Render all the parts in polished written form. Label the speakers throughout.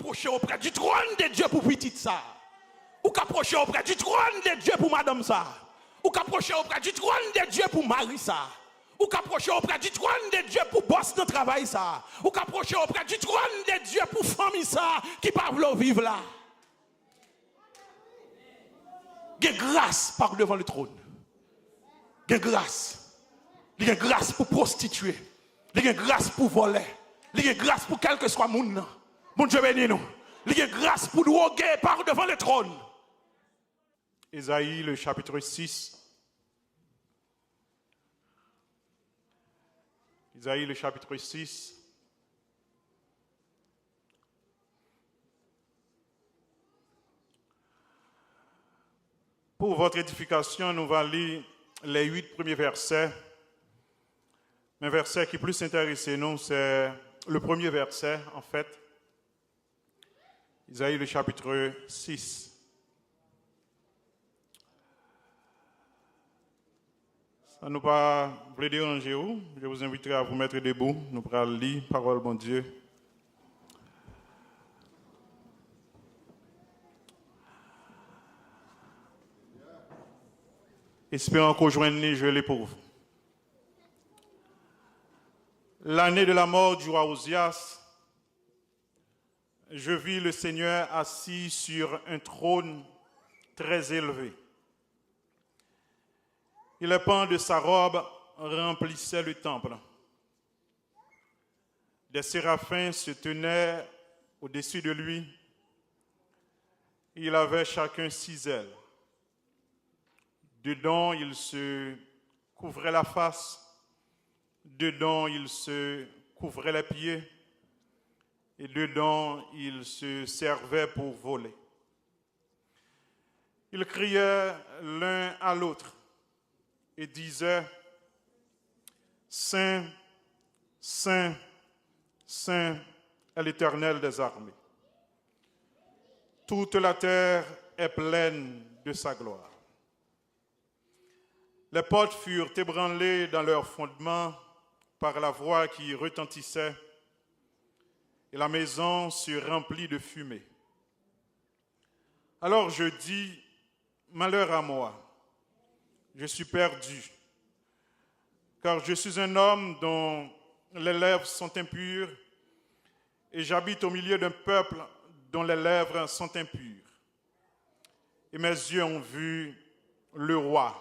Speaker 1: approcher auprès du trône de Dieu pour petit ça. Ou qu'approcher auprès du trône de Dieu pour madame ça. Ou qu'approcher auprès du trône de Dieu pour mari ça. Ou qu'approcher auprès du trône de Dieu pour boss de travail ça. Ou qu'approcher auprès du trône de Dieu pour famille ça qui parle vivre là. Il y a grâce par devant le trône. Il y a grâce. Il y a grâce pour prostituer. Il y a grâce pour voler. Il y a grâce pour quel que soit le monde. Mon Dieu béni nous. Il y a grâce pour droguer par devant le trône.
Speaker 2: Ésaïe, le chapitre 6. Ésaïe, le chapitre 6. Pour votre édification, nous allons lire les 8 premiers versets. Un verset qui est plus intéressé nous, c'est le premier verset, en fait. Isaïe, le chapitre 6. Ça nous pas vous déranger où? Je vous inviterai à vous mettre debout. Nous pourrons lire parole de Dieu. Espérant qu'on joigne, je l'ai pour vous. L'année de la mort du roi Osias, je vis le Seigneur assis sur un trône très élevé. Et les pans de sa robe remplissaient le temple. Des séraphins se tenaient au-dessus de lui. Il avait chacun 6 ailes. Dedans, il se couvrait la face. Dedans, il se couvrait les pieds. Et dedans, il se servait pour voler. Ils criaient l'un à l'autre et disaient « Saint, Saint, Saint est l'Éternel des armées. Toute la terre est pleine de sa gloire. » Les portes furent ébranlées dans leur fondement par la voix qui retentissait, et la maison se remplit de fumée. Alors je dis, malheur à moi, je suis perdu, car je suis un homme dont les lèvres sont impures, et j'habite au milieu d'un peuple dont les lèvres sont impures. Et mes yeux ont vu le roi,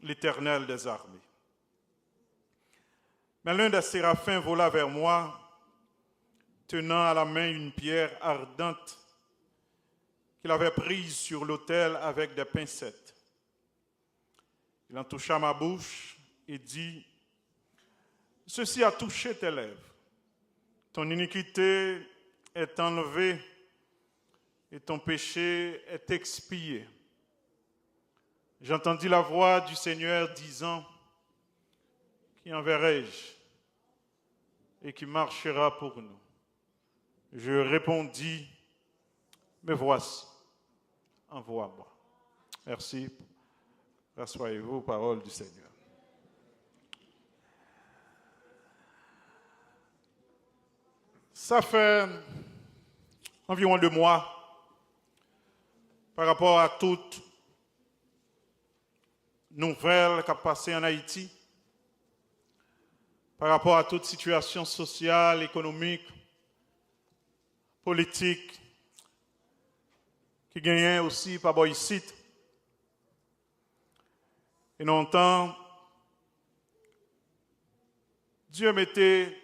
Speaker 2: l'Éternel des armées. Mais l'un des séraphins vola vers moi, tenant à la main une pierre ardente qu'il avait prise sur l'autel avec des pincettes. Il en toucha ma bouche et dit, « Ceci a touché tes lèvres. Ton iniquité est enlevée et ton péché est expié. » J'entendis la voix du Seigneur disant, « Qui enverrai-je et qui marchera pour nous ?» Je répondis, « Me voici, envoie-moi. » Merci. Rassoyez-vous, parole du Seigneur. Ça fait environ 2 mois par rapport à toute nouvelle qui a passé en Haïti, par rapport à toute situation sociale, économique, politique, qui gagnait aussi par ici. Et longtemps, Dieu mettait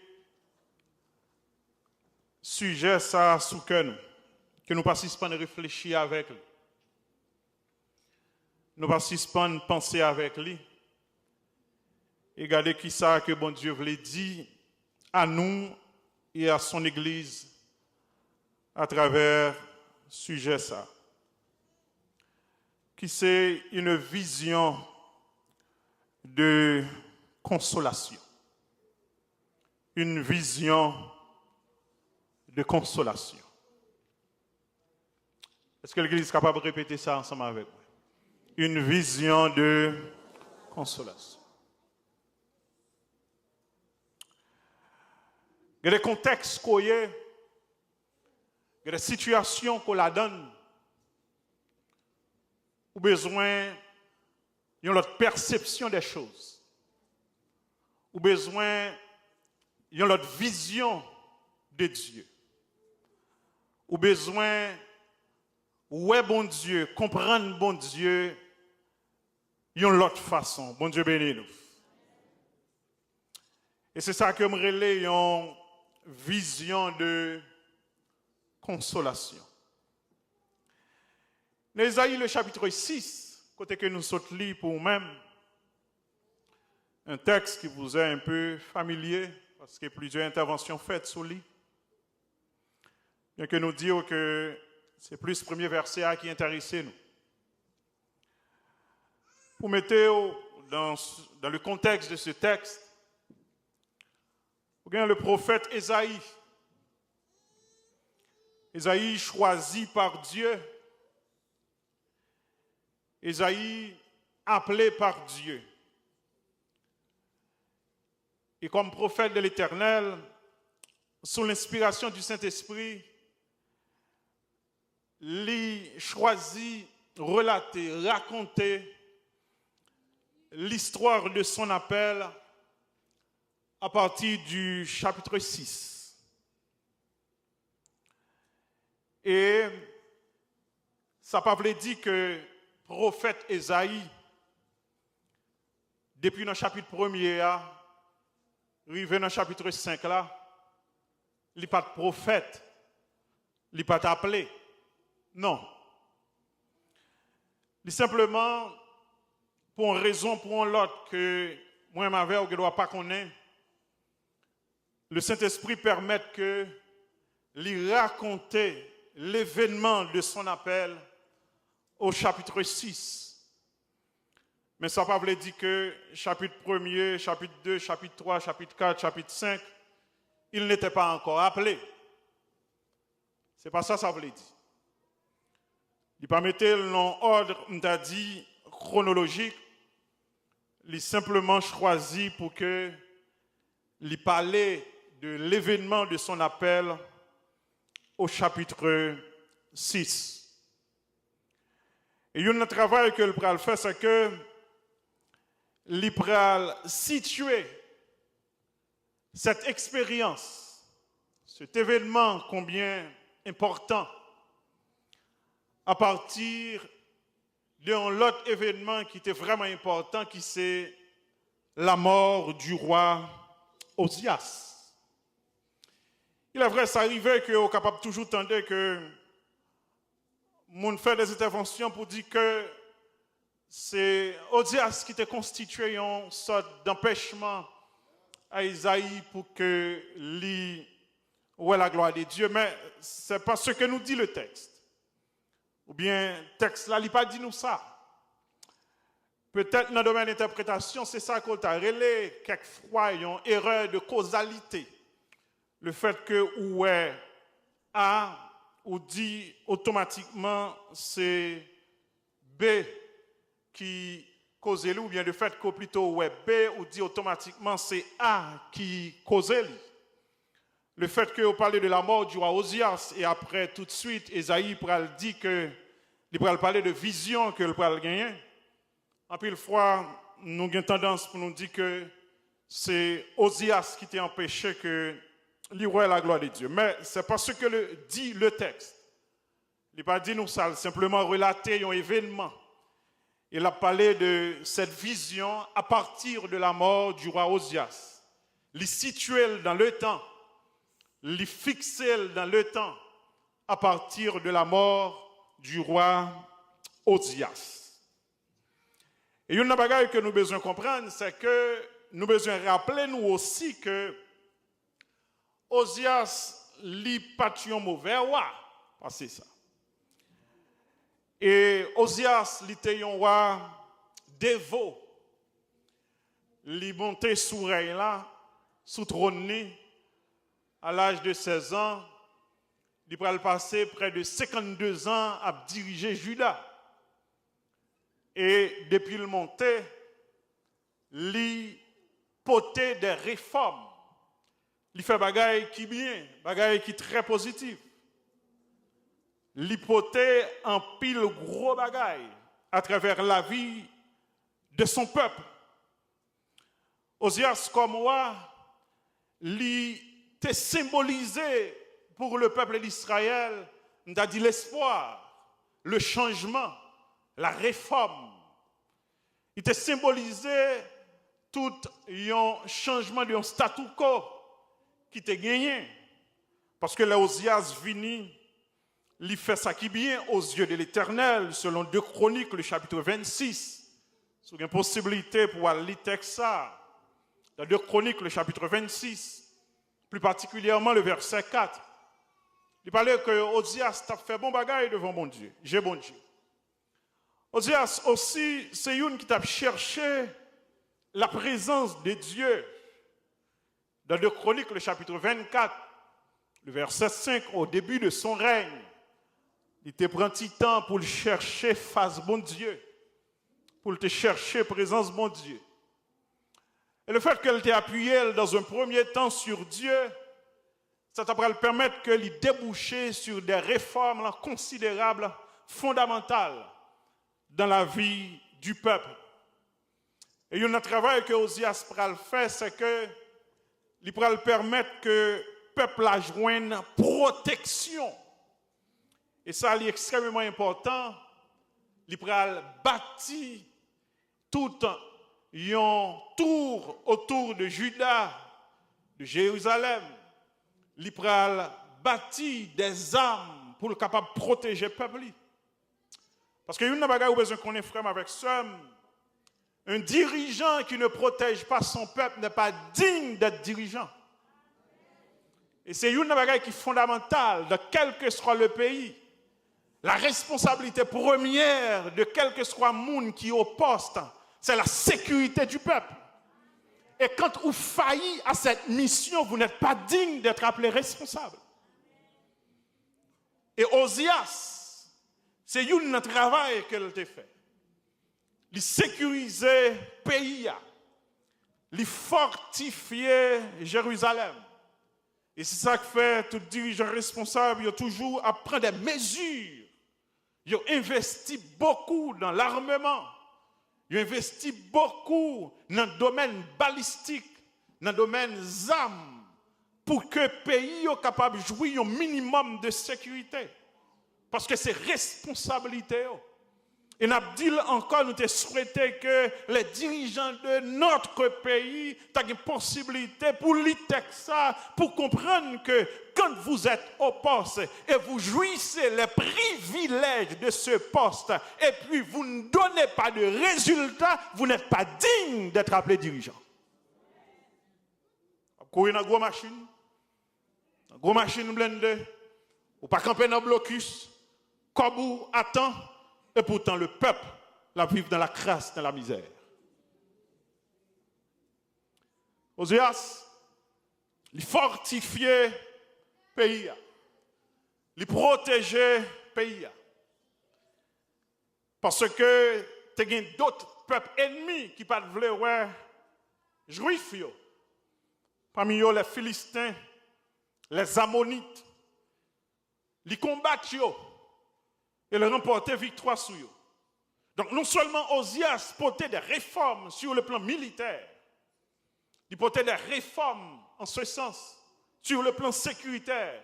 Speaker 2: sujet ça sous cœur, que nous participons à réfléchir avec lui. Nous participons à penser avec lui. Et regardez qui ça que bon Dieu voulait dire à nous et à son Église à travers sujet ça. Qui c'est une vision de consolation. Une vision de consolation. Est-ce que l'Église est capable de répéter ça ensemble avec moi? Une vision de consolation. Il y a des contextes qu'il y a Il y a des situations qu'on la donne, ou besoin d'une autre perception des choses, ou besoin d'une autre vision de Dieu, ou besoin, ouais bon Dieu, comprendre bon Dieu, d'une autre façon. Bon Dieu bénisse nous. Et c'est ça que me relève une vision de consolation. Dans Ésaïe, le chapitre 6, côté que nous sommes lire pour nous-mêmes, un texte qui vous est un peu familier, parce qu'il y a plusieurs interventions faites sur lui. Bien que nous disions que c'est plus le premier verset qui intéresse nous. Pour mettre dans le contexte de ce texte, vous avez le prophète Ésaïe. Ésaïe choisi par Dieu. Ésaïe appelé par Dieu. Et comme prophète de l'Éternel, sous l'inspiration du Saint-Esprit, il choisit, relater, raconter l'histoire de son appel à partir du chapitre 6. Et ça ne veut pas dire que le prophète Ésaïe, depuis le chapitre 1er, arrivé dans le chapitre 5, là, il n'est pas de prophète, il n'est pas appelé. Non. Il est simplement, pour une raison, pour l'autre, que moi, ma mère, je ne dois pas connaître, le Saint-Esprit permet que lui raconter l'événement de son appel au chapitre 6. Mais ça ne veut pas dire que chapitre 1er, chapitre 2, chapitre 3, chapitre 4, chapitre 5, il n'était pas encore appelé. Ce n'est pas ça, ça veut dire. Il ne pas mettre l'ordre, on t'a dit, chronologique. Il simplement choisi pour que il parlait de l'événement de son appel au chapitre 6. Et un travail que le pral fait, c'est que il pral situer cette expérience, cet événement combien important, à partir d'un autre événement qui était vraiment important, qui c'est la mort du roi Osias. Il est vrai, ça arrivait qu'on est capable toujours tendre que moun fait des interventions pour dire que c'est Osias qui était constitué une sorte d'empêchement à Isaïe pour que lui ouait la gloire de Dieu, mais ce n'est pas ce que nous dit le texte. Ou bien, le texte là, il n'a pas dit nous ça. Peut-être dans le domaine d'interprétation, c'est ça qu'on a relé quelquefois une erreur de causalité. Le fait que ouais A ou dit automatiquement c'est B qui cause lui, ou bien le fait que plutôt ouais B ou dit automatiquement c'est A qui cause lui. Le fait que vous parlez de la mort du roi Osias et après tout de suite Ésaïe dit que il va parler de vision que le va gagner. En pile fois, nous avons tendance pour nous dire que c'est Osias qui t'a empêché que lui voie la gloire de Dieu. Mais c'est pas ce que dit le texte. Il n'a pas dit nous ça, il a simplement relaté un événement. Il a parlé de cette vision à partir de la mort du roi Osias. Il situé dans le temps, il fixé dans le temps à partir de la mort du roi Osias. Et une chose que nous avons besoin de comprendre, c'est que nous avons besoin de rappeler nous aussi que Osias li pas un mauvais roi, c'est ça. Et Osias li était un roi dévot. Il montait sous règne là, sous trône à l'âge de 16 ans. Il a passé près de 52 ans à diriger Juda. Et depuis le monté, il portait des réformes. Il fait bagaille qui bien, bagaille qui très positif. l'hypothèse en pile gros bagaille à travers la vie de son peuple. Osias comme roi, il était symbolisé pour le peuple d'Israël, on a dit l'espoir, le changement, la réforme. Il était symbolisé tout un changement de statu quo qui était gagné. Parce que là, Osias vini, il fait ça qui bien aux yeux de l'Éternel, selon 2 Chroniques, le chapitre 26. C'est une possibilité pour aller lire ça. Dans 2 Chroniques, le chapitre 26, plus particulièrement le verset 4. Il parlait que Osias t'a fait bon bagaille devant mon Dieu. J'ai bon Dieu. Osias aussi, c'est une qui t'a cherché la présence de Dieu. Dans 2 Chroniques, le chapitre 24, le verset 5, au début de son règne, il te prend petit temps pour le chercher face bon Dieu, pour te chercher présence bon Dieu. Et le fait qu'elle t'ait appuyé dans un premier temps sur Dieu, ça t'a le permettre que lui déboucher sur des réformes considérables, fondamentales dans la vie du peuple. Et il y a un travail que Osias pral fait, c'est que il pral permettre que le peuple a joigne protection. Et ça, c'est extrêmement important. Il pral bâtir tout un tour autour de Juda, de Jérusalem. Il pral bâtir des armes pour le capable de protéger le peuple. Parce qu'il y a une bagaille où besoin qu'on est frère avec ça. Un dirigeant qui ne protège pas son peuple n'est pas digne d'être dirigeant. Et c'est une bagaille qui est fondamentale de quel que soit le pays. La responsabilité première de quel que soit le monde qui est au poste, c'est la sécurité du peuple. Et quand vous faillissez à cette mission, vous n'êtes pas digne d'être appelé responsable. Et Osias, c'est un travail qu'elle a fait. Il sécurisait le pays, il fortifiait Jérusalem. Et c'est ça que fait tout dirigeant responsable, il a toujours à prendre des mesures. Il a investi beaucoup dans l'armement. Il a investi beaucoup dans le domaine balistique, dans le domaine armes, pour que le pays soit capable de jouir un minimum de sécurité. Parce que c'est responsabilité. Et nous avons dit encore, nous souhaité que les dirigeants de notre pays aient une possibilité pour lire ça, pour comprendre que quand vous êtes au poste et vous jouissez les privilèges de ce poste, et puis vous ne donnez pas de résultats, vous n'êtes pas digne d'être appelé dirigeant. Vous courez dans une grosse machine blindée, ou pas camper dans le blocus, comme vous attend. Et pourtant, le peuple la vit dans la crasse, dans la misère. Osias, il fortifiait le pays. Il protégeait le pays. Parce que il y a d'autres peuples ennemis qui ne veulent pas juifs. Parmi eux, les Philistins, les Ammonites. Ils combattent. Et le remporter victoire sur eux. Donc non seulement Osias portait des réformes sur le plan militaire, il portait des réformes en ce sens, sur le plan sécuritaire.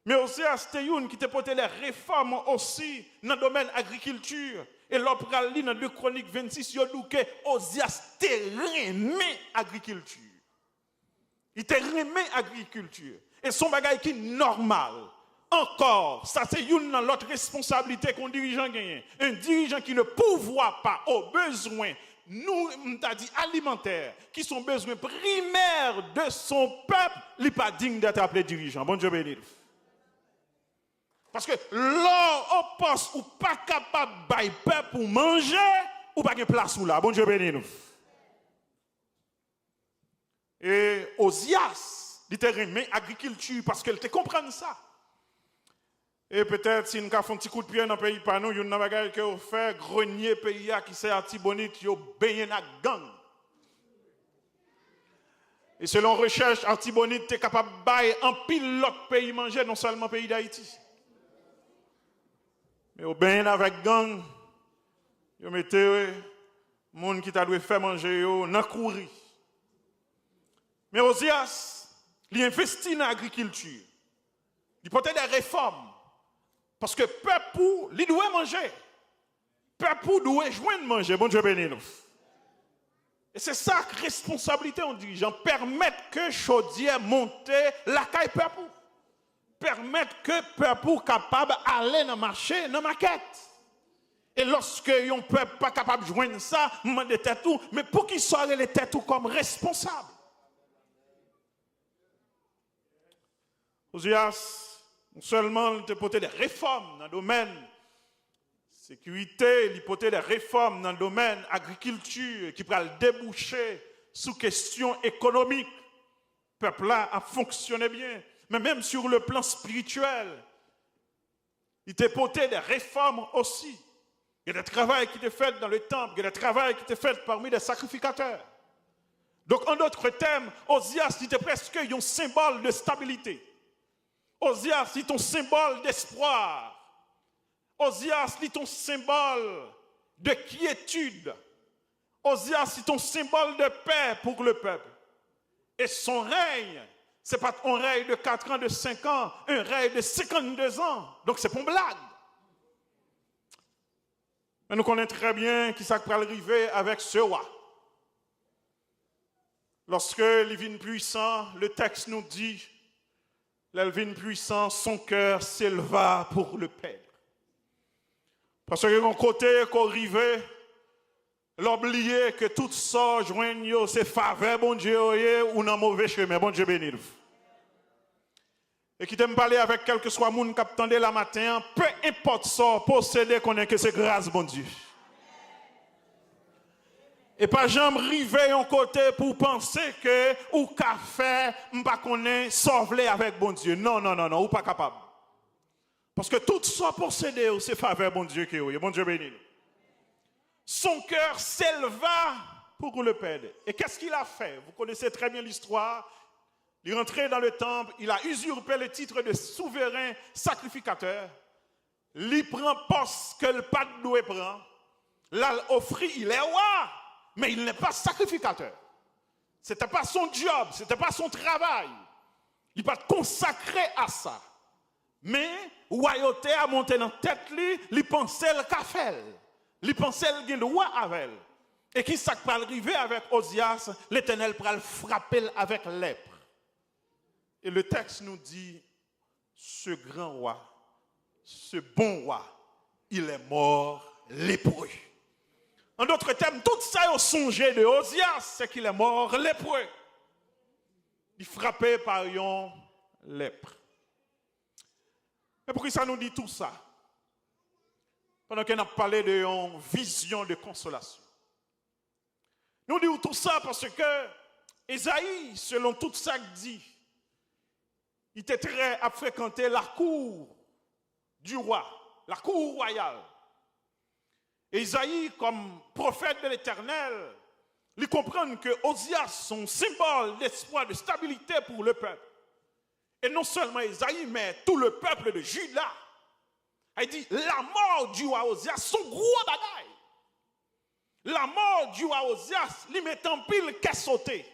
Speaker 2: Mais Osias était une qui portait des réformes aussi dans le domaine agriculture. Et l'opéra lit dans 2 Chroniques 26, il dit que Osias aimé agriculture. Il aimé agriculture. Et son bagage qui est normal. Encore, ça c'est une dans l'autre responsabilité qu'un dirigeant gagne. Un dirigeant qui ne pourvoit pas aux besoins, nous, on t'a dit alimentaires, qui sont besoins primaires de son peuple, il n'est pas digne d'être appelé dirigeant. Bon Dieu béni. Parce que l'or au poste ou pas capable de bailler peuple pour manger, ou pas de place là. Bon Dieu béni. Et Osias, il était remis agriculture parce qu'elle te comprend ça. Et peut-être si nous avons fait un petit coup de pied dans le pays, par nous, il y a une bagaille qui a fait grenier pays qui c'est Artibonite, qui a baigné dans la gang. Et selon recherche, Artibonite est capable de bailler en pile l'autre pays manger, non seulement le pays d'Haïti. Mais au bain avec gang, ils mettent les gens qui t'a dû faire manger dans la courir. Mais Ozias, il investit dans l'agriculture. Il porte des réformes. Parce que peuple, il doit manger. Peuple doit joindre manger. Bon Dieu béni nous. Et c'est ça que responsabilité on dirigeant. Permettre que chaudière monte la caille peuple. Permettre que peuple capable d'aller dans le marché, dans la market. Et lorsque un peuple pas capable de joindre ça, demande des têtes tout, mais pour qu'ils soient les têtes tout comme responsables. Ozias, non seulement il a porté des réformes dans le domaine sécurité, il a porté des réformes dans le domaine agriculture qui pourra déboucher sous question économique. Le peuple là a fonctionné bien, mais même sur le plan spirituel, il a porté des réformes aussi. Il y a des travaux qui étaient faits dans le temple, il y a des travaux qui étaient faits parmi les sacrificateurs. Donc, en d'autres termes, Ozias était presque un symbole de stabilité. Ozias est un symbole d'espoir. Ozias est un symbole de quiétude. Ozias est un symbole de paix pour le peuple. Et son règne, ce n'est pas un règne de 4 ans, de 5 ans, un règne de 52 ans. Donc, c'est pas une blague. Mais nous connaissons très bien qui ça peut arriver avec ce roi. Lorsque l'Ivine puissant, le texte nous dit, l'Ivine puissant, son cœur s'éleva pour le Père. Parce que d'un côté, qu'on arrivait, l'oublier que tout ça joignent c'est faveur, bon Dieu, ou dans mauvais chemin, bon Dieu béni. Et qui t'aime parler avec quel que soit le monde qui attendait la matin, peu importe ça, posséder qu'on est que c'est grâce, bon Dieu. Et pas jamais river en côté pour penser que ou café, m'pas connaît sauver avec bon Dieu. Non, non, non, non, ou pas capable. Parce que tout ça posséder, c'est faveur, bon Dieu qui est, bon Dieu béni. Son cœur s'éleva pour le perdre. Et qu'est-ce qu'il a fait? Vous connaissez très bien l'histoire. Il est rentré dans le temple, il a usurpé le titre de souverain sacrificateur. Il prend poste que le pas doit prendre. Là, offrit, il est roi, mais il n'est pas sacrificateur. Ce n'était pas son job, ce n'était pas son travail. Il n'est pas consacré à ça. Mais, royauté a monté dans la tête, il pensait le café. Il pensait le roi avec elle. Et qui s'est arrivé avec Ozias, l'Éternel pour le frapper avec lèpre. Et le texte nous dit, ce grand roi, ce bon roi, il est mort lépreux. En d'autres termes, tout ça au songé de Ozias, c'est qu'il est mort lépreux. Il est frappé par une lèpre. Mais pourquoi ça nous dit tout ça? Pendant qu'on a parlé d'une vision de consolation. Nous disons tout ça parce que Esaïe, selon tout ça qu'il dit, il était très à fréquenter la cour du roi, la cour royale. Et Isaïe, comme prophète de l'Éternel, il comprend que Ozias, son symbole d'espoir, de stabilité pour le peuple. Et non seulement Isaïe, mais tout le peuple de Juda. Il dit, la mort du roi Ozias, son gros bagaille. La mort du roi Ozias, lui met en pile qu'à sauter.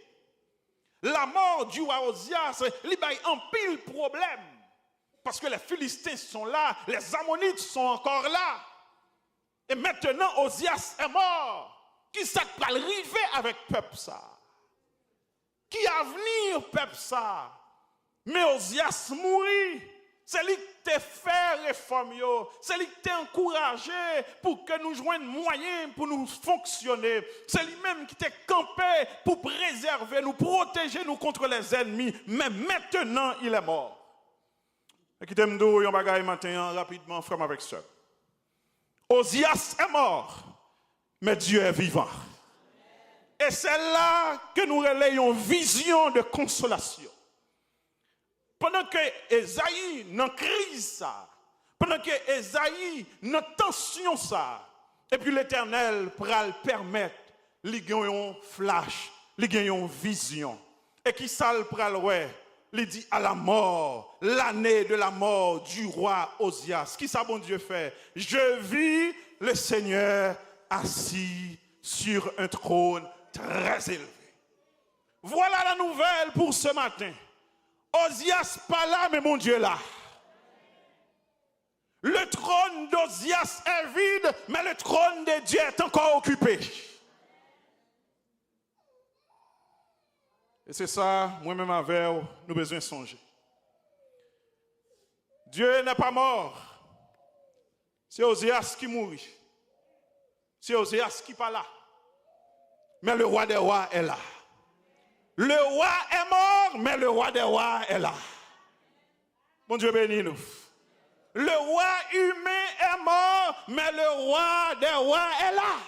Speaker 2: La mort du roi Ozias, lui met en pile problème. Parce que les Philistins sont là, les Ammonites sont encore là. Et maintenant, Ozias est mort. Qui ça va arriver avec peuple ça? Qui a venir peuple ça? Mais Ozias mourit. C'est lui qui t'a fait réforme, c'est lui qui t'a encouragé pour que nous joignions moyens pour nous fonctionner. C'est lui-même qui t'a campé pour préserver, nous protéger nous contre les ennemis. Mais maintenant, il est mort. Et qui t'aime d'où, yon bagay matin, rapidement, frère avec ça. Ozias est mort, mais Dieu est vivant. Et c'est là que nous relayons vision de consolation. Pendant que Esaïe dans crise ça, pendant que Esaïe dans tension ça, et puis l'Éternel pourra le permettre, il gagne un flash, il gagne une vision. Et qui ça le pourra le ouais, il dit à la mort, l'année de la mort du roi Osias. Qui ça, bon Dieu, fait? Je vis le Seigneur assis sur un trône très élevé. Voilà la nouvelle pour ce matin. Osias pas là, mais mon Dieu là. Le trône d'Osias est vide, mais le trône de Dieu est encore occupé. Et c'est ça, moi-même avec vous, nous besoin de songer. Dieu n'est pas mort. C'est Osias qui mourit. C'est Osias qui n'est pas là. Mais le roi des rois est là. Le roi est mort, mais le roi des rois est là. Mon Dieu bénis nous. Le roi humain est mort, mais le roi des rois est là.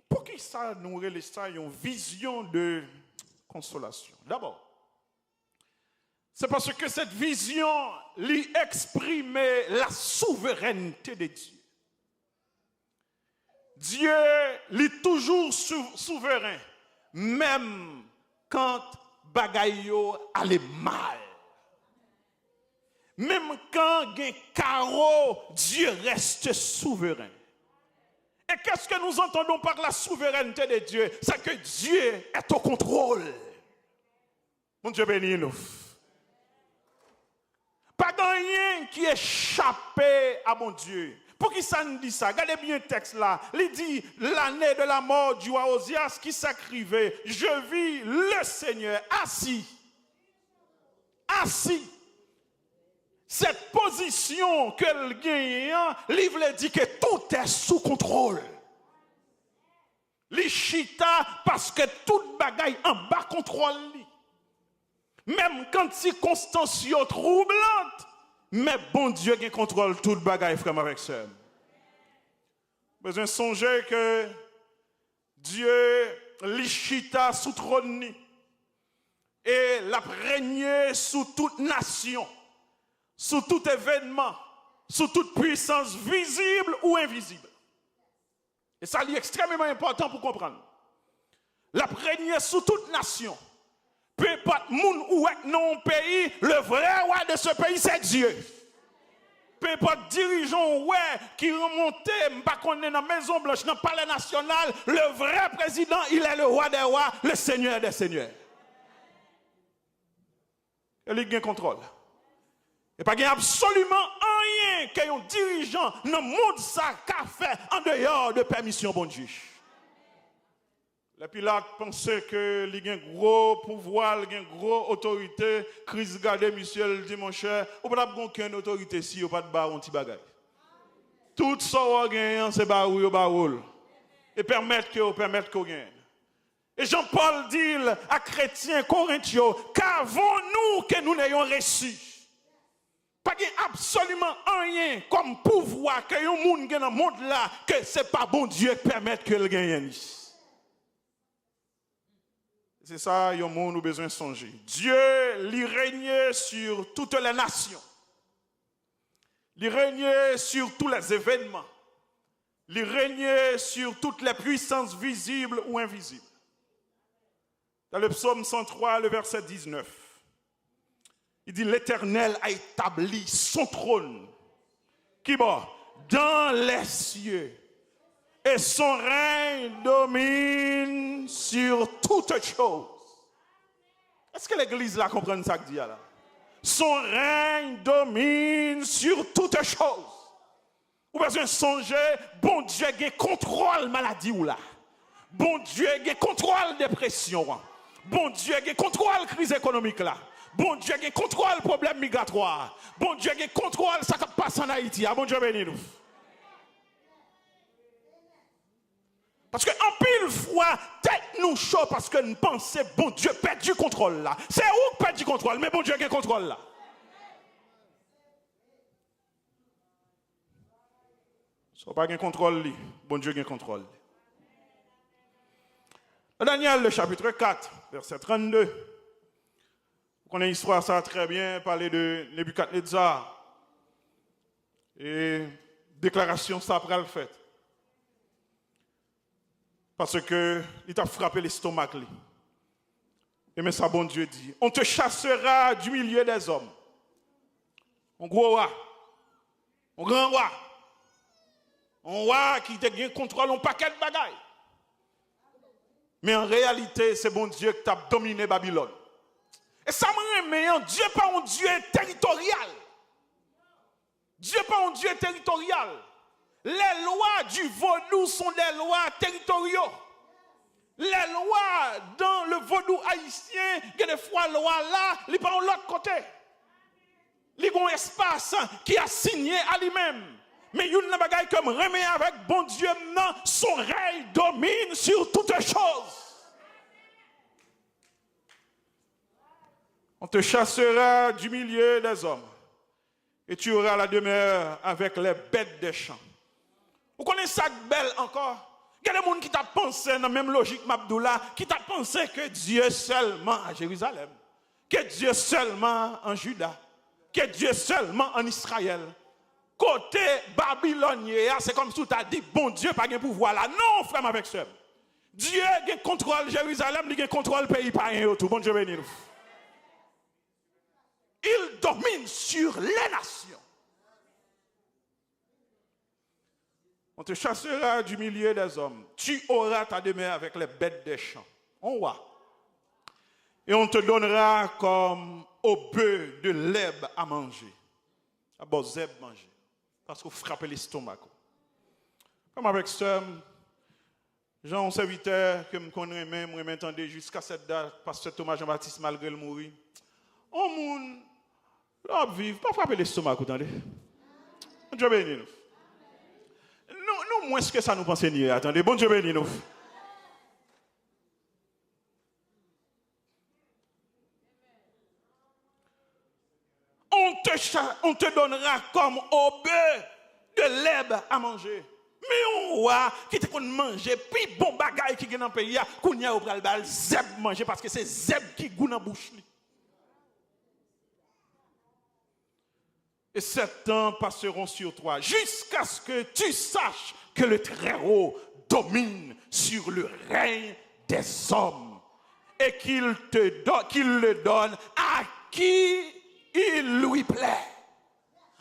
Speaker 2: Pour qui ça nous relève ça une vision de consolation? D'abord, c'est parce que cette vision lui exprime la souveraineté de Dieu. Dieu est toujours souverain, même quand bagayo allait mal. Même quand il y a carreau, Dieu reste souverain. Et qu'est-ce que nous entendons par la souveraineté de Dieu? C'est que Dieu est au contrôle. Mon Dieu bénis nous. Pas rien qui échappé à mon Dieu. Pour qui ça nous dit ça? Regardez bien le texte là. Il dit l'année de la mort du roi Osias qui s'écrivait. Je vis le Seigneur assis. Assis. Cette position que le gagnant, livre dit que tout est sous contrôle. L'Ichita parce que toute bagaille en bas contrôle. Même quand circonstances sont troublantes, mais bon Dieu qui contrôle toute bagaille, frère avec sœur. Besoin de songer que Dieu l'Ichita sous trône et l'a régné sous toute nation. Sous tout événement, sous toute puissance visible ou invisible. Et ça est extrêmement important pour comprendre. La régner sous toute nation. Peu importe moun ou est non pays, le vrai roi de ce pays c'est Dieu. Peu importe dirigeant ouais qui remontait, m'pas qu'on est dans la Maison Blanche, dans le palais national, le vrai président, il est le roi des rois, le seigneur des seigneurs. Il a un contrôle. Et pas absolument rien qu'un dirigeant dans le monde ça qu'a fait en dehors de permission bon Dieu. Les Pilates pensaient que il a un gros pouvoir, il a une grosse autorité. Chris Gade, Michel dit mon cher, ou pas aucune autorité si ou pas de bar un petit bagage. Tout ça on gagne c'est barou ou baroul. Et permettre qu'on gagne. Et Jean-Paul dit à chrétiens corinthiens, qu'avons-nous que nous n'ayons reçu? Pas absolument rien comme pouvoir que un monde dans le monde là que c'est pas bon Dieu qui permet que le gagne. C'est ça un monde nous besoin de songer. Dieu lui règne sur toutes les nations. Il règne sur tous les événements. Il règne sur toutes les puissances visibles ou invisibles. Dans le psaume 103, le verset 19. Il dit, l'Éternel a établi son trône, qui va dans les cieux, et son règne domine sur toutes choses. Est-ce que l'Église là comprend ça que dit là? Son règne domine sur toutes choses. Vous besoin songer, bon Dieu qui contrôle maladie ou là. Bon Dieu qui contrôle dépression. Bon Dieu qui contrôle crise économique là. Bon Dieu qui contrôle le problème migratoire. Bon Dieu qui contrôle ce qui passe en Haïti. Bon Dieu bénis nous. Parce que en pile fois, tête nous chaud parce que nous pensons bon Dieu perd du contrôle là. C'est où perd du contrôle, mais bon Dieu qui contrôle là. So pas de contrôle li, bon Dieu qui contrôle. Daniel le chapitre 4, verset 32. Vous connaissez l'histoire ça très bien, parler de Nebuchadnezzar. Et déclaration ça après le fait. Parce que il t'a frappé l'estomac. Et mais ça, bon Dieu dit, on te chassera du milieu des hommes. On gros roi, on grand roi, on roi qui te contrôle un paquet de bagailles. Mais en réalité, c'est bon Dieu qui t'a dominé Babylone. Et ça me remet, Dieu n'est pas un Dieu territorial. Dieu n'est pas un Dieu territorial. Les lois du vaudou sont des lois territoriaux. Les lois dans le vaudou haïtien, il y a des fois, les lois là, ils ne sont pas de l'autre côté. Il y a un espace qui a signé à lui-même. Mais il y a une bagaille comme remet avec bon Dieu, non, son règne domine sur toutes choses. On te chassera du milieu des hommes et tu auras la demeure avec les bêtes des champs. Vous connaissez ça belle encore? Il y a des gens qui t'a pensé dans la même logique, Mabdoula, qui t'a pensé que Dieu seulement à Jérusalem, que Dieu seulement en Juda, que Dieu seulement en Israël. Côté babylonien, c'est comme si tu as dit, bon Dieu, pas de pouvoir là. Non, frère, avec ça. Dieu a contrôle Jérusalem, il a contrôle le pays, pas rien tout. Bon Dieu béni nous. Il domine sur les nations. On te chassera du milieu des hommes. Tu auras ta demeure avec les bêtes des champs. On voit. Et on te donnera comme au bœuf de l'herbe à manger. À bon zèbre manger. Parce qu'on frappe l'estomac. Comme avec ça, Jean, un serviteur que je connais même, je m'entendais jusqu'à cette date, pasteur Thomas Jean-Baptiste, malgré le mourir. On moun, l'homme vive, pas frapper l'estomac, attendez. Dieu béni nous. Nous, moins que ça nous pense nier. Attendez, bon Dieu béni nous. On te donnera comme au bœuf de l'herbe à manger. Mais on voit qui te qu'on manger, puis bon bagaille qui est dans le pays, qu'on y a au pral bal, zeb manger parce que c'est zeb qui goûte dans la bouche. Et 7 ans passeront sur toi jusqu'à ce que tu saches que le Très-Haut domine sur le règne des hommes et qu'il le donne à qui il lui plaît.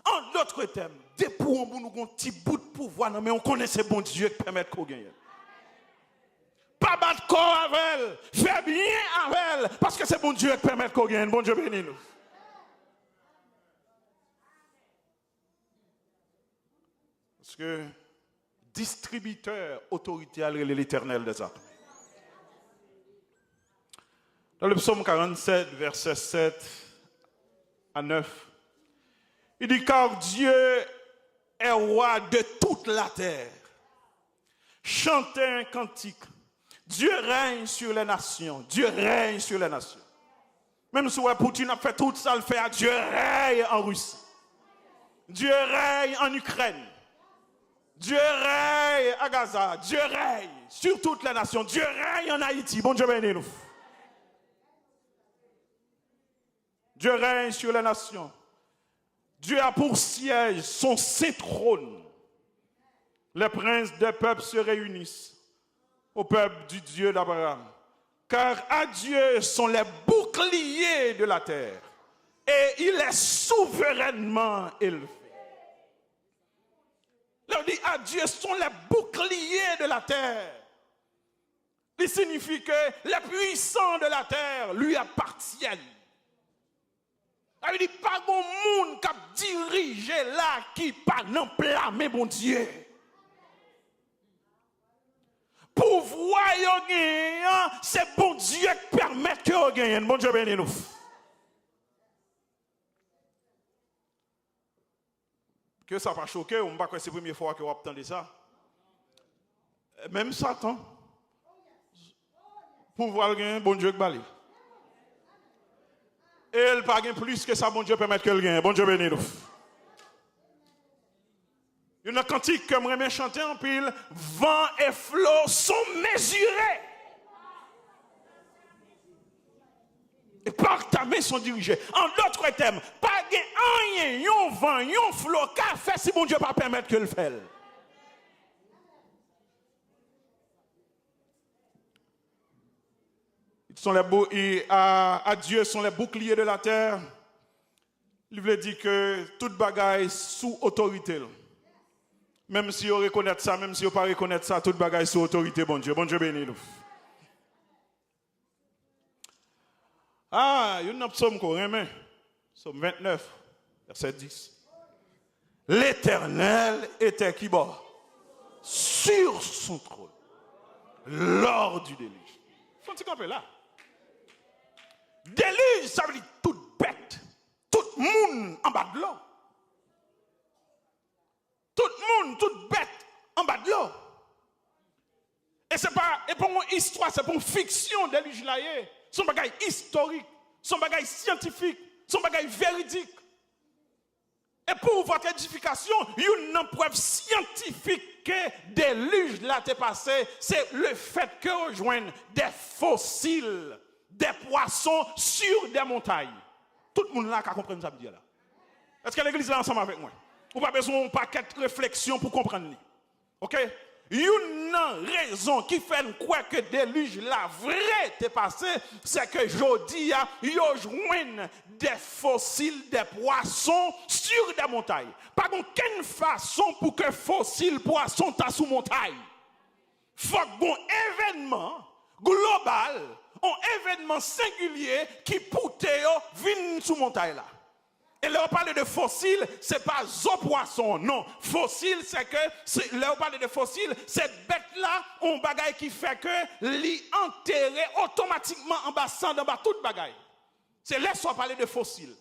Speaker 2: En d'autres termes, dès pour nous avons un petit bout de pouvoir, mais on connaît ce bon Dieu qui permet qu'on gagne. Pas battre corps avec elle, faire bien avec elle, parce que c'est bon Dieu qui permet qu'on gagne. Bon Dieu bénis nous. Parce que distributeur autoritaire est l'Éternel des armées. Dans le psaume 47, versets 7 à 9, il dit car Dieu est roi de toute la terre. Chantez un cantique. Dieu règne sur les nations. Dieu règne sur les nations. Même si Poutine a fait tout ça, le fait, Dieu règne en Russie. Dieu règne en Ukraine. Dieu règne à Gaza. Dieu règne sur toutes les nations. Dieu règne en Haïti. Bon Dieu béni nous. Dieu règne sur les nations. Dieu a pour siège son saint trône. Les princes des peuples se réunissent au peuple du Dieu d'Abraham. Car à Dieu sont les boucliers de la terre. Et il est souverainement élevé. Là, on dit à Dieu sont les boucliers de la terre. Il signifie que les puissants de la terre lui appartiennent. Il dit pas bon monde qui a dirigé là qui pas non blâmer bon Dieu. Pouvoir yo gagne, c'est bon Dieu qui permet que yo gagne. Bon Dieu béni nous. Que ça va choquer, on ne va pas c'est la première fois que vous entendez ça. Même Satan, pouvoir gagner, bon Dieu qui bali. Et elle pas gagner plus que ça, bon Dieu permet qu'elle gagne. Bon Dieu béni nous. Il y a une cantique que j'aimerais chanter en pile. Vent et flot sont mesurés. Et par ta main sont dirigés. En d'autres termes, pas rien, yon vent, yon flot, qu'a fait si bon Dieu pas permettre que le fasse. à Dieu sont les boucliers de la terre. Il veut dire que toute bagaille sous autorité. Même si on reconnaît ça, même si on ne pas reconnaître ça, toute bagaille sous autorité, bon Dieu béni nous. Ah, il y a un psaume qu'on aime, psaume 29, verset 10. L'Éternel était qui bas sur son trône lors du déluge. Faut un petit peu là. Déluge, ça veut dire toute bête, tout monde en bas de l'eau. Tout le monde, toute bête en bas de l'eau. Et c'est pas pour une histoire, c'est pour une fiction déluge là. Son bagage historique, son bagage scientifique, son bagage véridique. Et pour votre édification, il y a une preuve scientifique que déluge là t'est passé, c'est le fait que rejoignent des fossiles, des poissons sur des montagnes. Tout le monde là qui comprend ça me dire là. Est-ce que l'église est là ensemble avec moi? Ou pas besoin d'un paquet de réflexion pour comprendre. OK? Une raison qui fait quoi que déluge la vraie t'est passé, c'est que jodi a joint des fossiles des poissons sur des montagnes. Pas aucune façon pour que fossiles poissons ta sous montagne. Faut bon événement global, un événement singulier qui pousse vinn sous montagne là. Et là, on parle de fossiles, ce n'est pas un poisson, non. Fossile, c'est que, là, on parle de fossiles, cette bête-là, on bagaille qui fait que, l'y enterrer automatiquement en bas, en bas, toute bagaille. C'est là qu'on parle de fossiles.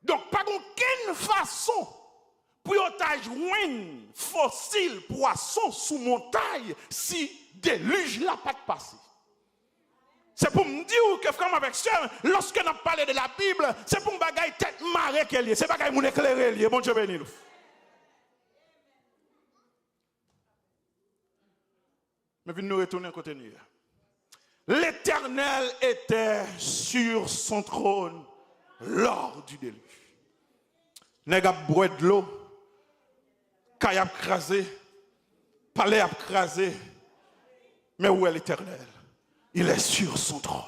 Speaker 2: Donc, pas aucune façon pour joindre fossiles, poissons sous montagne, si déluge là pas de passer. C'est pour me dire que, frère, avec soeur, lorsque nous parlons de la Bible, c'est pour me bagaille tête marée qu'elle est. C'est pas bagaille mon éclairé. Bon Dieu béni nous. Mais puis nous retourner à côté de nous. L'Éternel était sur son trône lors du déluge. Nèg a boire de l'eau, caille a crasé, palais a crasé. Mais où est l'Éternel? Il est sur son trône.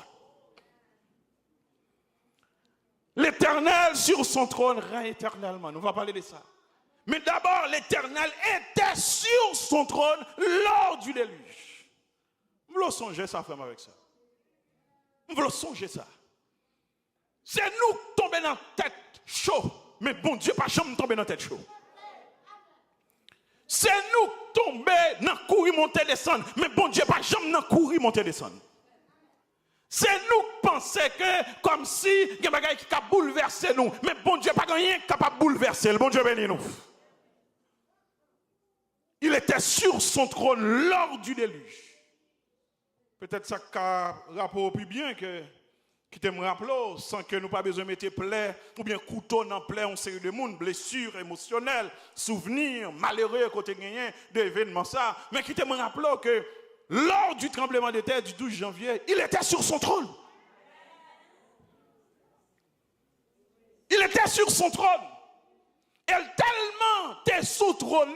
Speaker 2: L'Éternel sur son trône règne éternellement. Nous allons parler de ça. Mais d'abord, l'Éternel était sur son trône lors du déluge. Vous voulez songer ça, frère, avec ça? Vous voulez songer ça? C'est nous qui tombons dans la tête chaud. Mais bon Dieu, pas jamais tomber dans la tête chaud. C'est nous qui tombons dans le courir, monter, descendre. Mais bon Dieu, pas jamais dans le courir, monter, descendre. C'est nous qui pensons que, comme si il y a des choses qui ont bouleversé nous. Mais bon Dieu, pas rien capable de bouleverser. Le bon Dieu bénit nous. Il était sur son trône lors du déluge. Peut-être ça qu'a rapport plus bien que qui te me rappelle, sans que nous pas besoin de mettre plaie ou bien couteau dans plaie, on série de monde, blessures émotionnelles, souvenirs malheureux côté gagné d'événements ça, mais qui te me rappelle que lors du tremblement de terre du 12 janvier, il était sur son trône. Il était sur son trône. Et tellement t'es sous trône,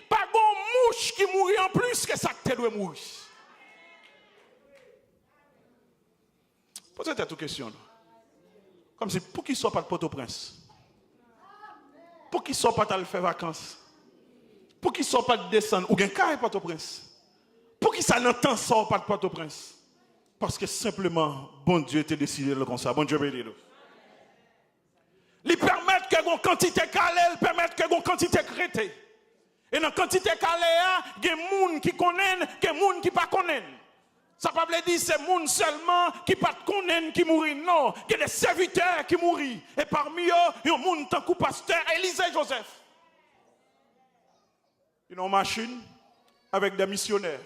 Speaker 2: pas de mouche qui mourit en plus que ça que tu dois mourir. Posez-toi toute question. Comme si, pour qui soit pas de Port-au-Prince? Pour qui soit pas de faire vacances? Pour qui soit pas de descendre? Ou bien carré Port-au-Prince? Pour qui ça n'entend ça pas de Port-au-Prince? Parce que simplement, bon Dieu t'a décidé de comme ça. Bon Dieu béni nous. Il permet que une quantité calée, il permet que une quantité crétée. Et dans la quantité calée, il y a des gens qui connaissent, il y a des gens qui ne connaissent pas. Ça ne veut pas dire que c'est les gens seulement qui ne connaissent pas qui mourent. Non, il y a des serviteurs qui mourent. Et parmi eux, il y a des gens tant que pasteur Élisée Joseph. Ils ont une machine avec des missionnaires.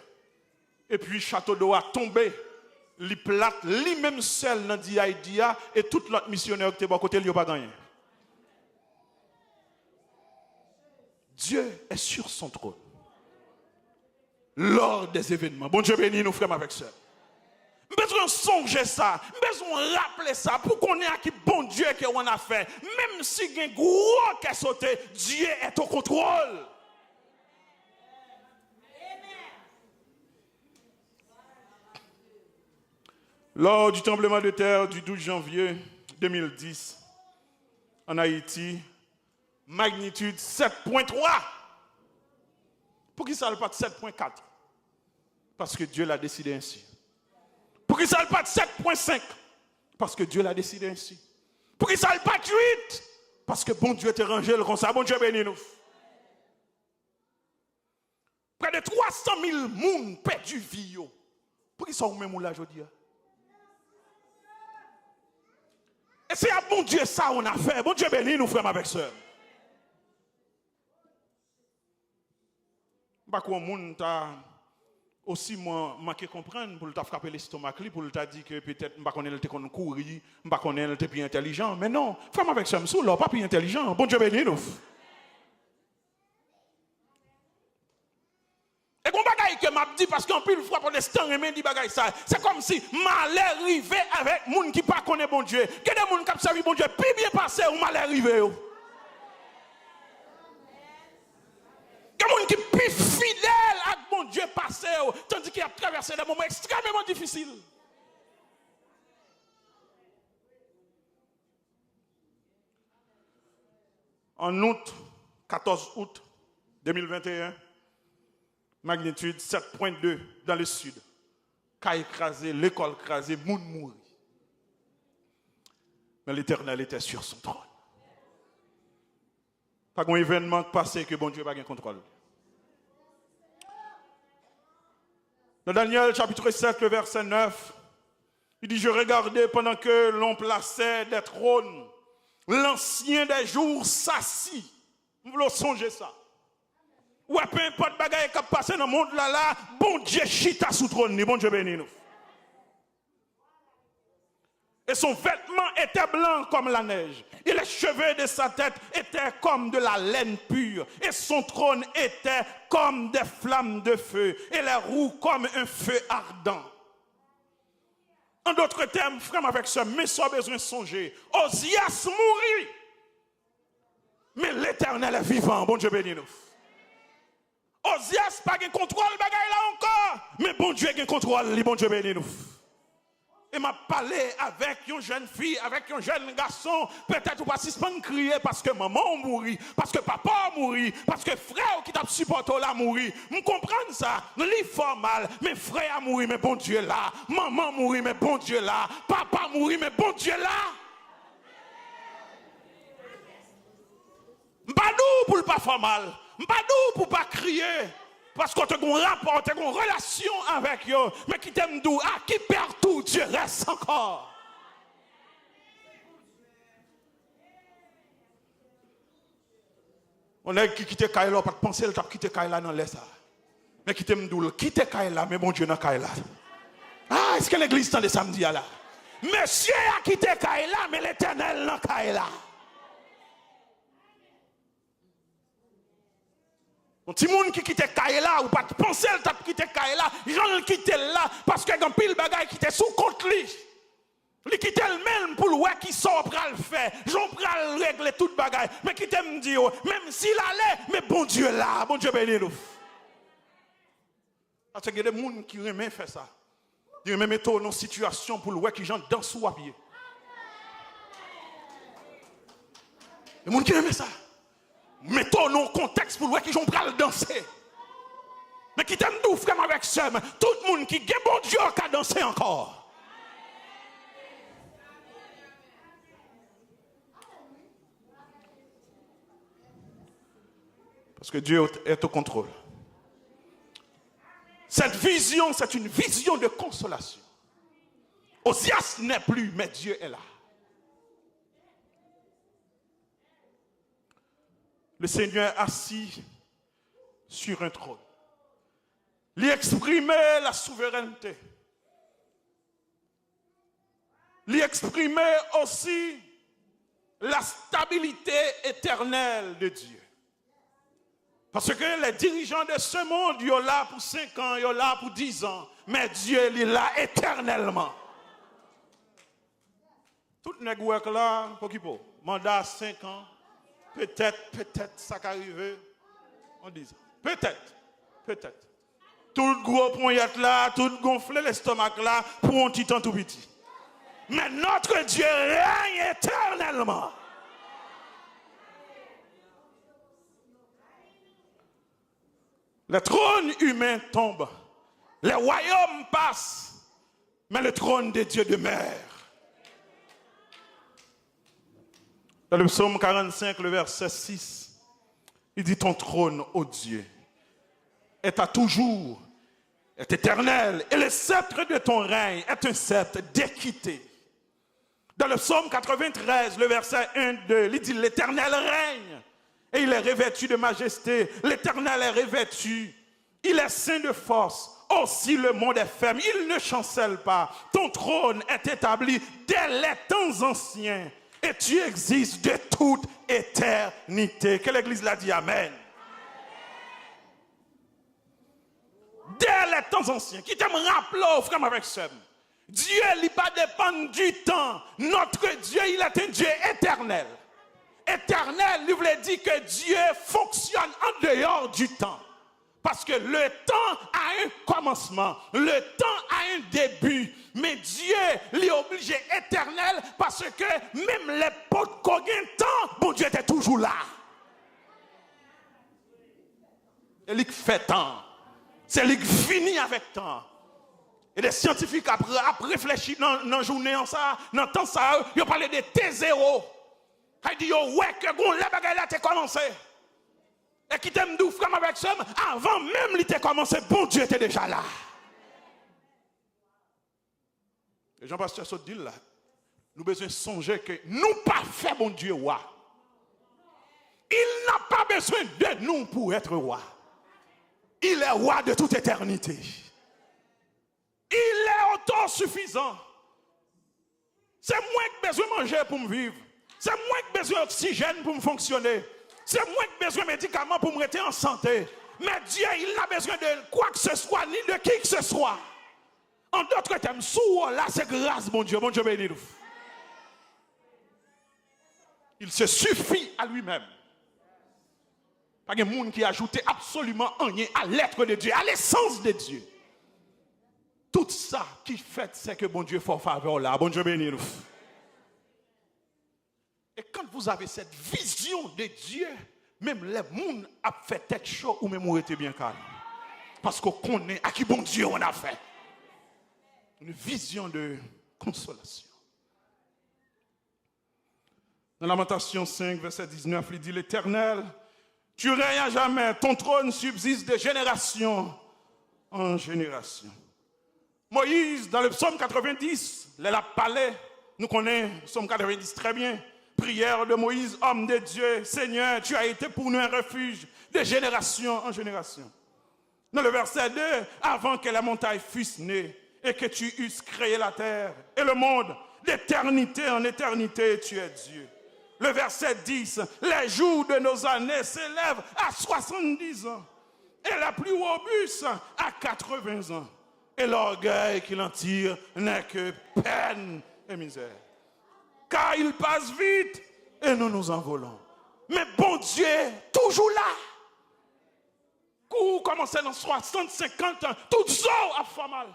Speaker 2: Et puis, château d'eau a tombé. Li plate, li même seul dans Dia et tout l'autre missionnaire qui était à côté, il n'a pas gagné. Dieu est sur son trône. Lors des événements. Bon Dieu béni nous frères avec ça. Besoin de songer ça. Besoin de rappeler ça. Pour qu'on ait à qui bon Dieu qu'on a fait. Même si il y a un gros qui a sauté, Dieu est au contrôle. Lors du tremblement de terre du 12 janvier 2010, en Haïti, magnitude 7.3. Pour qui ça ne pas de 7.4? Parce que Dieu l'a décidé ainsi. Pour qui ça ne pas de 7.5? Parce que Dieu l'a décidé ainsi. Pour qui ça ne pas de 8? Parce que bon Dieu t'a rangé le comme ça. Bon Dieu bénis nous. Près de 300 000 personnes perdu vie. Pour qui ça ou même là aujourd'hui? Et c'est à bon Dieu ça on a fait. Bon Dieu bénis nous frères avec sœurs. Pas qu'on monde t'a aussi manqué comprendre pour t'a frapper l'estomac pour t'a dit que peut-être pas connaître te qu'on courir, pas connaître te plus intelligent, mais non, frère avec ça m'sou là pas plus intelligent. Bon Dieu bénis nous. Et qu'on bagaille que m'a dit parce qu'en pile fois pour l'instant et dit bagaille ça, c'est comme si malheur arrivé avec monde qui pas connaît bon Dieu. Que des monde qui servi bon Dieu, puis bien passé ou malheur arrivé. Il y a des gens qui sont plus fidèles à mon Dieu passé, tandis qu'il a traversé des moments extrêmement difficiles. En août, 14 août 2021, magnitude 7.2 dans le sud, qu'a écrasé, l'école écrasée, moun mouri. Mais l'Éternel était sur son trône. Pas un événement passé que bon Dieu n'a pas de contrôle. Dans Daniel chapitre 7, le verset 9, il dit, je regardais pendant que l'on plaçait des trônes, l'ancien des jours s'assit. Vous voulez songer ça? Ou peu importe bagaille qui a passé dans le monde là, bon Dieu chita sous trône, bon Dieu béni nous. Et son vêtement était blanc comme la neige. Et les cheveux de sa tête étaient comme de la laine pure. Et son trône était comme des flammes de feu. Et les roues comme un feu ardent. En d'autres termes, frère avec ce, mais sans besoin de songer. Osias mourit. Mais l'Éternel est vivant. Bon Dieu béni nous. Osias pas de contrôle bagaille là encore. Mais bon Dieu a un contrôle. Bon Dieu béni nous. Et m'a parlé avec une jeune fille, avec un jeune garçon, peut-être pas si pas crier parce que maman mourit, parce que papa mourit, parce que frère qui t'a supporté là mourit. Vous comprenez ça? Li formal, mais frère a mouru, mais bon Dieu là. Maman mourit, mais bon Dieu là. Papa mourit, mais bon Dieu là. M'padou pour le pas formal, m'padou pour pas crier. Parce qu'on a un rapport, on a une relation avec eux, mais qui t'aime d'où, ah, qui perd tout, Dieu reste encore. On a qui quitte Kaila, pas de penser, il a quitté Kaila dans l'air ça. Mais qui t'aime d'où, quitte Kaila, mais bon Dieu dans Kaila. Ah, est-ce que l'église tend de samedi là? Monsieur a quitté Kaila, mais l'éternel dans Kaila. Un petit monde qui quitte Kaila ou pas de penser le tap quitte Kaila, j'en quitte là parce que quand pile bagaille qui était sous compte lui. Il quitte le même pour le ouais qui sort pour le faire. J'en prends régler toute bagaille mais qui t'aime dire même s'il allait mais bon Dieu là, bon Dieu béni nous. Parce qu'il y a des gens qui aiment faire ça. Ils aiment mettre dans une situation pour le ouais qui j'en danse sous à pied. Les gens qui aiment ça. Mettons nos contexte pour voir qui j'en pral danser. Mais qui t'aime d'où frère avec ça, tout le monde qui est bon Dieu qui a dansé encore. Parce que Dieu est au contrôle. Cette vision, c'est une vision de consolation. Osias n'est plus, mais Dieu est là. Le Seigneur assis sur un trône. Il exprimait la souveraineté. Il exprimait aussi la stabilité éternelle de Dieu. Parce que les dirigeants de ce monde, ils sont là pour 5 ans, ils sont là pour 10 ans. Mais Dieu, il est là éternellement. Tout le monde là, pour qui peut? Mandat 5 ans. Peut-être ça qui arrive. On dit ça. Peut-être.
Speaker 1: tout gros poignette là, tout gonflé l'estomac là, pour un petit temps tout petit. Mais notre Dieu règne éternellement. Le trône humain tombe, les royaumes passent, mais le trône de Dieu demeure. Dans le psaume 45, le verset 6, il dit ton trône, ô Dieu, est à toujours, est éternel, et le sceptre de ton règne est un sceptre d'équité. Dans le psaume 93, le verset 1-2, il dit l'Éternel règne et il est revêtu de majesté. L'Éternel est revêtu, il est saint de force. Aussi le monde est ferme, il ne chancelle pas. Ton trône est établi dès les temps anciens et tu existes de toute éternité. Que l'Église l'a dit, Amen. Dès les temps anciens, qui t'aime rappeler, frère avec ça. Dieu n'est pas dépend du temps. Notre Dieu, il est un Dieu éternel. Éternel, il voulait dire que Dieu fonctionne en dehors du temps. Parce que le temps a un commencement, le temps a un début. Mais Dieu, il est obligé éternel parce que même les potes qui ont un temps, bon Dieu était toujours là. Et il fait temps. C'est lui qui finit avec temps. Et les scientifiques après réfléchi dans la journée, dans le temps, ils ont parlé de T0. Ils disent, ouais, que les bagages là, t'es commencé. Et qui t'aime d'où, frère, avec ça, avant même il t'a commencé, bon Dieu était déjà là. Et Jean-Pasteur Saut dit là, nous avons besoin de songer que nous pas fait bon Dieu roi. Il n'a pas besoin de nous pour être roi. Il est roi de toute éternité. Il est autosuffisant. C'est moi qui ai besoin de manger pour me vivre. C'est moi qui ai besoin d'oxygène pour me fonctionner. C'est moi qui ai besoin de médicaments pour me rester en santé. Mais Dieu, il n'a besoin de quoi que ce soit, ni de qui que ce soit. En d'autres termes, souvent là, c'est grâce, mon Dieu béni nous. Il se suffit à lui-même. Pas de monde qui a ajouté absolument rien à l'être de Dieu, à l'essence de Dieu. Tout ça qui fait, c'est que bon Dieu fait faveur là. Bon Dieu béni nous. Et quand vous avez cette vision de Dieu, même les gens ont fait tête chaud ou même on était bien calme. Parce qu'on connaît à qui bon Dieu on a fait. Une vision de consolation. Dans Lamentation 5, verset 19, il dit l'Éternel, tu règnes à jamais, ton trône subsiste de génération en génération. Moïse, dans le psaume 90, il a parlé, nous connaissons le psaume 90 très bien. Prière de Moïse, homme de Dieu, Seigneur, tu as été pour nous un refuge de génération en génération. Dans le verset 2, avant que la montagne fût née et que tu eusses créé la terre et le monde, d'éternité en éternité, tu es Dieu. Le verset 10, les jours de nos années s'élèvent à 70 ans et la plus robuste à 80 ans. Et l'orgueil qu'il en tire n'est que peine et misère. Car il passe vite et nous nous envolons. Mais bon Dieu, toujours là. Quand vous commencez dans 60, 50 ans, tout ça a fait mal.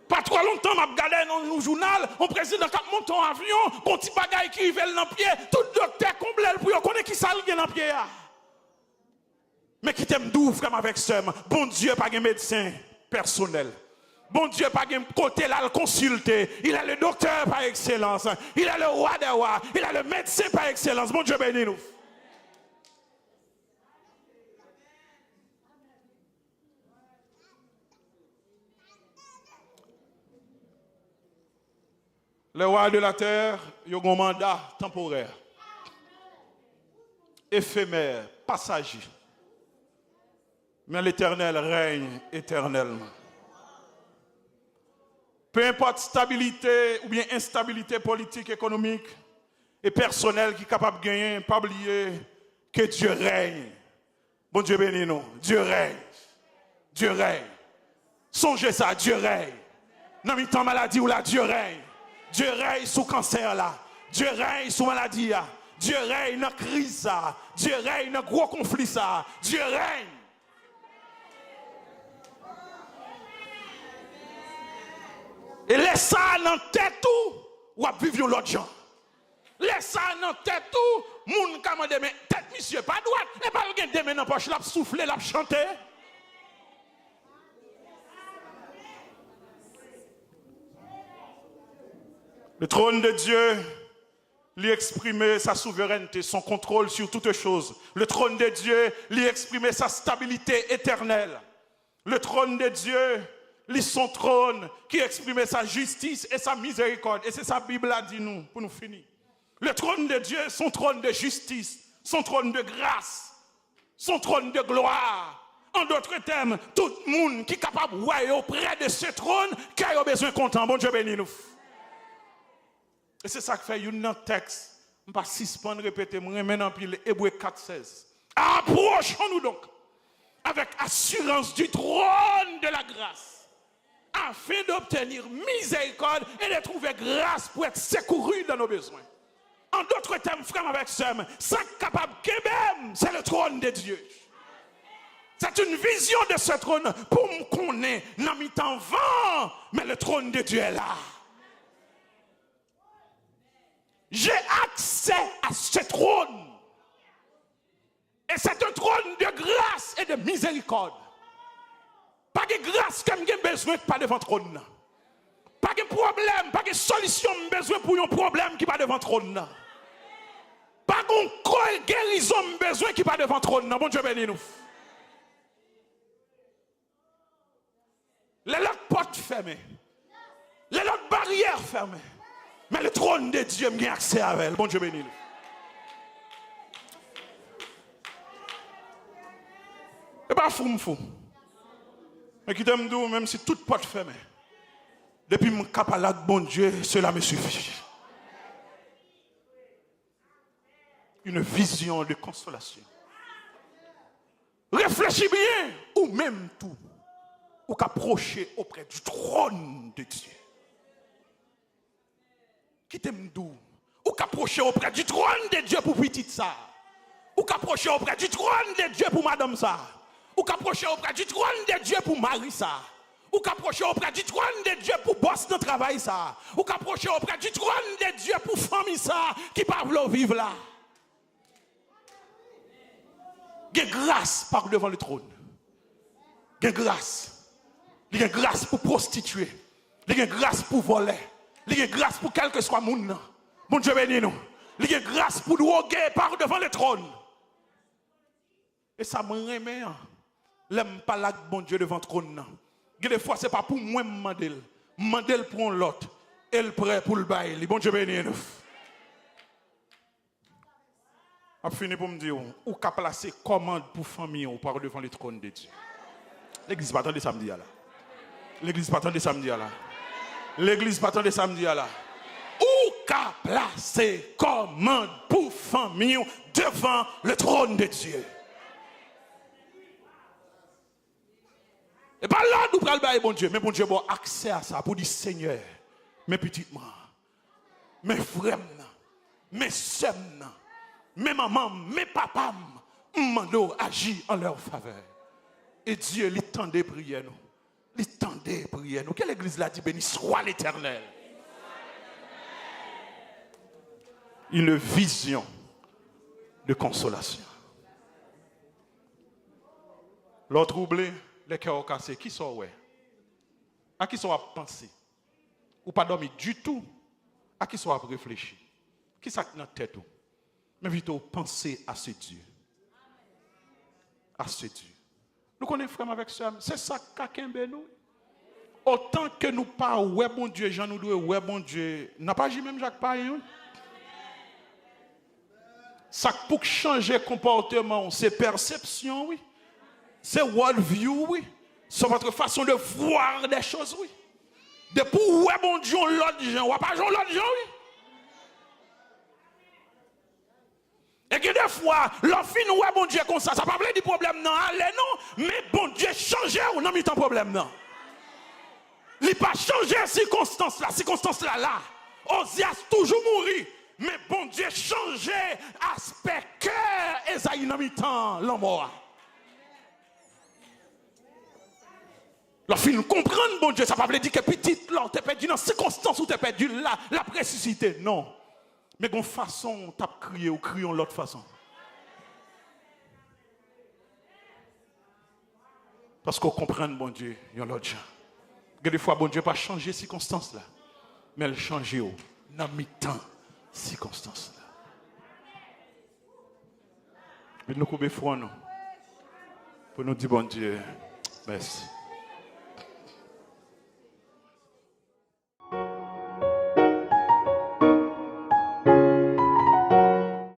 Speaker 1: Pas trop longtemps, je regardé dans le journal, on président qui monte en avion, bon petit bagaille qui arrive dans le pied, tout docteur comble pour connaître qui ça dans le pied. Mais qui t'aime d'où, frère, avec ça, bon Dieu, pas de médecin personnel. Bon Dieu, pas de côté là, le consulter. Il a le docteur par excellence. Il a le roi des rois. Il a le médecin par excellence. Bon Dieu, bénis nous. Les rois de la terre, ils ont un mandat temporaire, éphémère, passager. Mais l'Éternel règne éternellement. Peu importe stabilité ou bien instabilité politique, économique et personnelle qui est capable de gagner, pas oublier que Dieu règne. Bon Dieu bénis nous. Dieu règne. Dieu règne. Songez ça, Dieu règne. Dans le temps maladie ou là, Dieu règne. Dieu règne sous cancer là. Dieu règne sous maladie là. Dieu règne dans crise ça. Dieu règne dans gros conflit ça. Dieu règne. Et laisse ça dans tête tout, ou à vivre l'autre gens. Laisse ça dans tête tout, moun commande mais tête monsieur pas droite, et pas rien de main dans poche l'a souffler, l'a chanter.
Speaker 2: Le trône de Dieu lui exprimer sa souveraineté, son contrôle sur toutes choses. Le trône de Dieu lui exprimer sa stabilité éternelle. Le trône de Dieu lui son trône qui exprimait sa justice et sa miséricorde. Et c'est ça la Bible a dit nous, pour nous finir. Le trône de Dieu, son trône de justice, son trône de grâce, son trône de gloire. En d'autres termes, tout le monde qui est capable de voir auprès de ce trône, qui a besoin de content. Bon Dieu bénis nous. Et c'est ça que fait un texte. Je ne vais pas suspendre, répéter, je remets dans pile Hébreux 4,16. Approchons-nous donc avec assurance du trône de la grâce, afin d'obtenir miséricorde et de trouver grâce pour être secouru dans nos besoins. En d'autres termes, frère avec soeur, ça capable que même, c'est le trône de Dieu. C'est une vision de ce trône pour me connaître dans mi temps vent, mais le trône de Dieu est là. J'ai accès à ce trône. Et c'est un trône de grâce et de miséricorde. Pas de grâce que j'ai besoin pas devant le trône. Pas de problème, pas de solution besoin pour un problème qui pas devant le trône. Pas de guérison besoin qui pas devant le trône. Bon Dieu bénis nous. Les autres portes fermées. Les autres barrières fermées. Mais le trône de Dieu m'a accès à elle. Bon Dieu bénis. Et pas fou. Mais qui t'aime d'où, même si toute porte fermée. Depuis mon capalade, bon Dieu, cela me suffit. Une vision de consolation. Réfléchis bien, ou même tout, ou qu'approcher auprès du trône de Dieu. Qui t'aime d'où? Ou qu'approcher auprès du trône de Dieu pour petite ça. Ou qu'approcher auprès du trône de Dieu pour madame ça. Ou qu'approcher auprès du trône de Dieu pour Marie ça. Ou qu'approcher auprès du trône de Dieu pour boss de travail ça. Ou qu'approcher auprès du trône de Dieu pour famille ça qui parle vivre là. Il y a grâce par devant le trône. Il y a grâce. Il y a grâce pour prostituer. Il y a grâce pour voler. Il y a grâce pour quel que soit le monde. Bon Dieu bénis nous. Il y a grâce pour droguer par devant le trône. Et ça me remet. L'aime pas là, bon Dieu, devant le trône. Des fois, ce n'est pas pour moi demander. Demander pour l'autre. Elle prêt pour le bail. Bon Dieu bénis nous. Je finis pour me dire, où qu'a placé commande pour famille par devant le trône de Dieu. L'église pas attendre samedi là. L'église pas attendre samedi là. L'église pas attendre samedi là. Où qu'a placé commande pour famille devant le trône de Dieu. Et pas là nous prenons le bail bon Dieu, mais bon Dieu bon accès à ça pour dire Seigneur, mes petites mains, mes frères, mes sœurs, mes mamans, mes papas, m'mando agit en leur faveur. Et Dieu lui tendait prière nous. Lui tendait prière nous. Quelle église l'a dit béni soit l'Éternel. Une vision de consolation. L'autre troublé, les cœurs cassés, qui sont ouais? À qui sont à penser? Ou pas dormir du tout? À qui sont à réfléchir? Qui ça dans la tête? Mais vite penser à ce Dieu. À ce Dieu. Nous connaissons frère avec ça. C'est ça qu'à nous. Autant que nous pas ouais bon Dieu, Jean nous doit ouais bon Dieu. N'a pas dit même Jacques Payen. Ça pour changer comportement, c'est perception, oui. C'est worldview, oui. C'est votre façon de voir des choses, oui. De pour ouais bon Dieu l'autre gens, ou pas l'autre gens, oui. Et que des fois, l'enfin ouais bon Dieu comme ça pas parler du problème non, allez non, mais bon Dieu change ou non mis ton problème non. Il pas changer circonstance là là. Osias toujours mourir, mais bon Dieu changer aspect cœur Esaïe non mis temps l'homme.
Speaker 1: La fin comprendre, bon Dieu, ça ne veut pas dire que petite, là, tu es perdu dans circonstances où tu es perdu, là, la ressuscité. Non. Mais d'une façon, tu as crié ou crions l'autre façon. Parce qu'on comprend, bon Dieu, il y a l'autre gens. Des fois, bon Dieu n'a pas changé les circonstances là. Mais elle change dans mi-temps circonstances là. Mais nous couper foi nous. Pour nous dire, bon Dieu, merci.